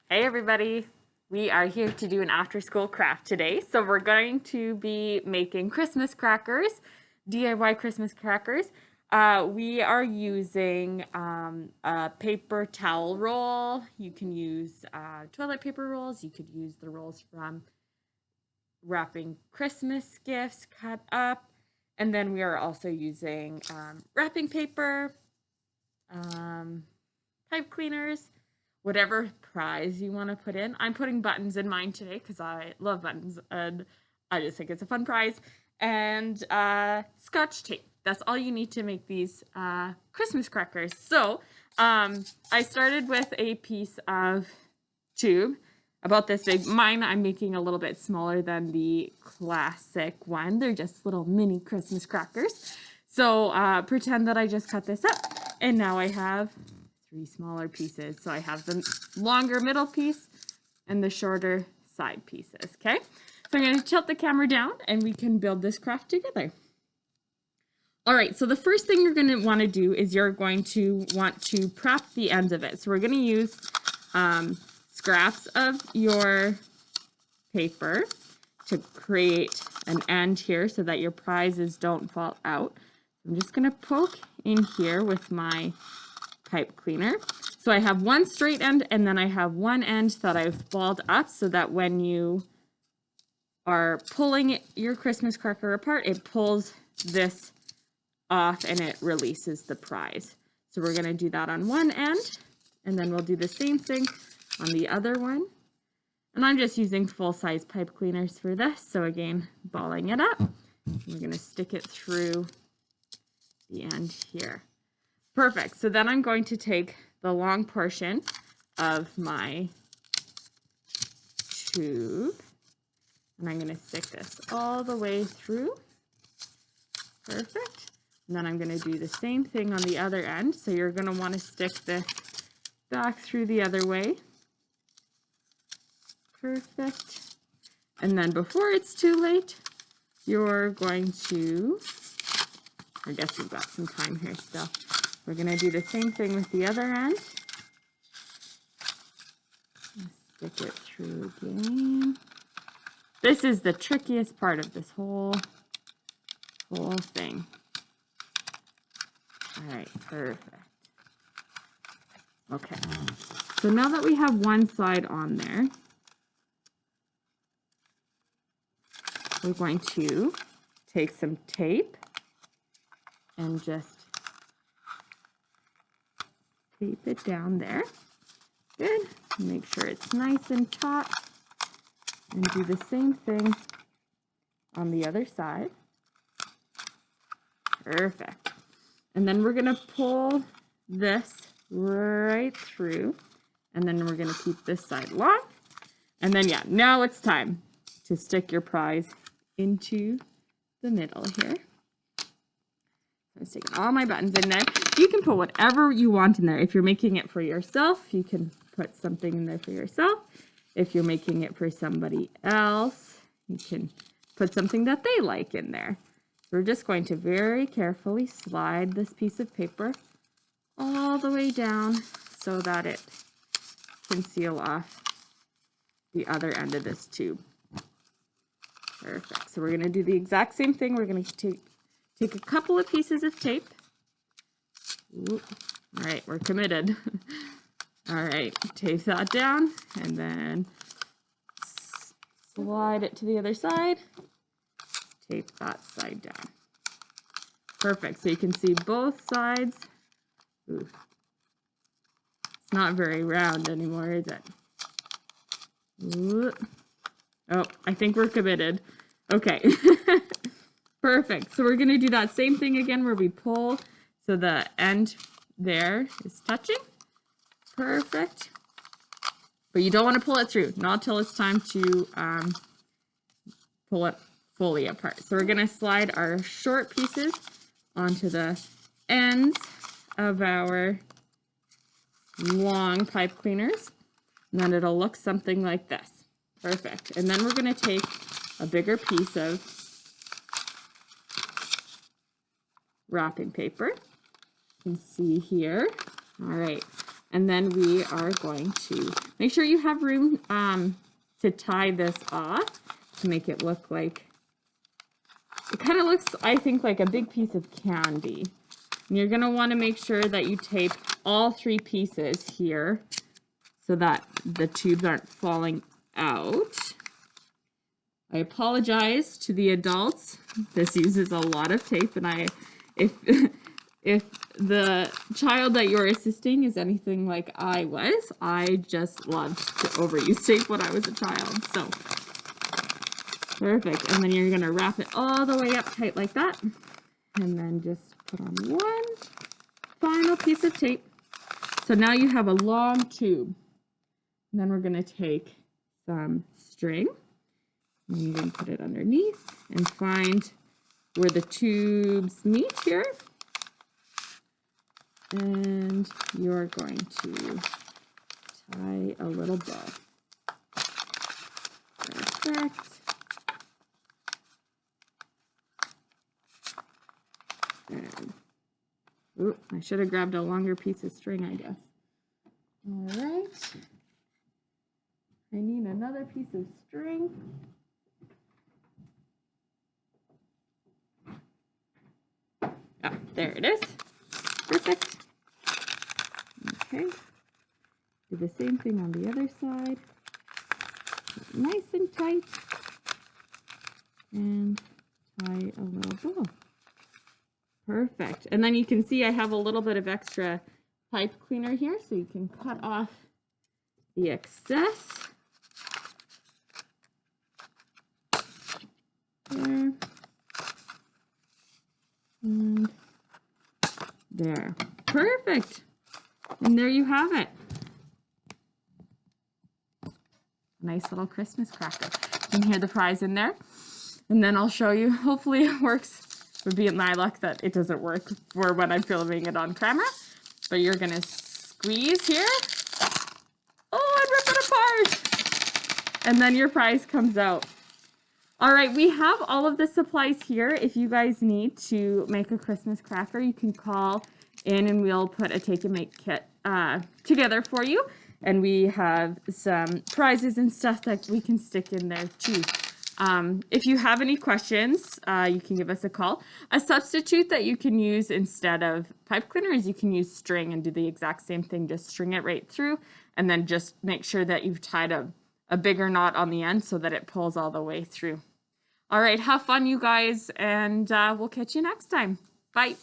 Hey everybody, we are here to do an after school craft today. So we're going to be making Christmas crackers, DIY Christmas crackers. We are using a paper towel roll. You can use toilet paper rolls. You could use the rolls from wrapping Christmas gifts cut up. And then we are also using wrapping paper, pipe cleaners, whatever prize you want to put in. I'm putting buttons in mine today because I love buttons and I just think it's a fun prize. And Scotch tape. That's all you need to make these Christmas crackers. So I started with a piece of tube about this big. Mine I'm making a little bit smaller than the classic one. They're just little mini Christmas crackers. So pretend that I just cut this up and now I have three smaller pieces. So I have the longer middle piece and the shorter side pieces, okay? So I'm gonna tilt the camera down and we can build this craft together. All right, so the first thing you're gonna wanna do is you're going to want to prep the ends of it. So we're gonna use scraps of your paper to create an end here so that your prizes don't fall out. I'm just gonna poke in here with my pipe cleaner. So I have one straight end and then I have one end that I've balled up so that when you are pulling your Christmas cracker apart, it pulls this off and it releases the prize. So we're gonna do that on one end and then we'll do the same thing on the other one. And I'm just using full-size pipe cleaners for this. So again, balling it up. We're gonna stick it through the end here. Perfect. So then I'm going to take the long portion of my tube and I'm going to stick this all the way through. Perfect. And then I'm going to do the same thing on the other end. So you're going to want to stick this back through the other way. Perfect. And then before it's too late, you're going to, I guess we've got some time here still. We're going to do the same thing with the other end. Stick it through again. This is the trickiest part of this whole thing. All right, perfect. Okay, so now that we have one side on there, we're going to take some tape and just tape it down there. Good. Make sure it's nice and taut. And do the same thing on the other side. Perfect. And then we're going to pull this right through. And then we're going to keep this side long. And then, yeah, now it's time to stick your prize into the middle here. I'm sticking all my buttons in there. You can put whatever you want in there. If you're making it for yourself, you can put something in there for yourself. If you're making it for somebody else, you can put something that they like in there. We're just going to very carefully slide this piece of paper all the way down so that it can seal off the other end of this tube. Perfect. So we're going to do the exact same thing. We're going to take a couple of pieces of tape. Ooh. All right, we're committed. All right, tape that down and then slide it to the other side. Tape that side down. Perfect, so you can see both sides. Ooh. It's not very round anymore, is it? Ooh. Oh, I think we're committed. Okay. Perfect. So we're going to do that same thing again where we pull so the end there is touching. Perfect. But you don't want to pull it through, not till it's time to pull it fully apart. So we're going to slide our short pieces onto the ends of our long pipe cleaners. And then it'll look something like this. Perfect. And then we're going to take a bigger piece of wrapping paper. You can see here. All right. And then we are going to make sure you have room to tie this off to make it look like, it kind of looks, I think, like a big piece of candy. And you're going to want to make sure that you tape all 3 pieces here so that the tubes aren't falling out. I apologize to the adults. This uses a lot of tape, and if the child that you're assisting is anything like I was, I just loved to overuse tape when I was a child. So perfect. And then you're gonna wrap it all the way up tight like that, and then just put on one final piece of tape. So now you have a long tube. And then we're gonna take some string, and you're going to put it underneath and find where the tubes meet here. And you're going to tie a little bow. Perfect. And, ooh, I should have grabbed a longer piece of string, I guess. All right. I need another piece of string. Oh, there it is. Perfect. Okay. Do the same thing on the other side. Nice and tight. And tie a little bow. Perfect. And then you can see I have a little bit of extra pipe cleaner here, so you can cut off the excess. There. And there. Perfect. And there you have it. Nice little Christmas cracker. You can hear the prize in there. And then I'll show you. Hopefully it works. It would be my luck that it doesn't work for when I'm filming it on camera. But you're going to squeeze here. Oh, and rip it apart. And then your prize comes out. All right, we have all of the supplies here. If you guys need to make a Christmas cracker, you can call in and we'll put a take and make kit together for you. And we have some prizes and stuff that we can stick in there too. If you have any questions, you can give us a call. A substitute that you can use instead of pipe cleaner is you can use string and do the exact same thing. Just string it right through and then just make sure that you've tied a bigger knot on the end so that it pulls all the way through. All right, have fun, you guys, and we'll catch you next time. Bye.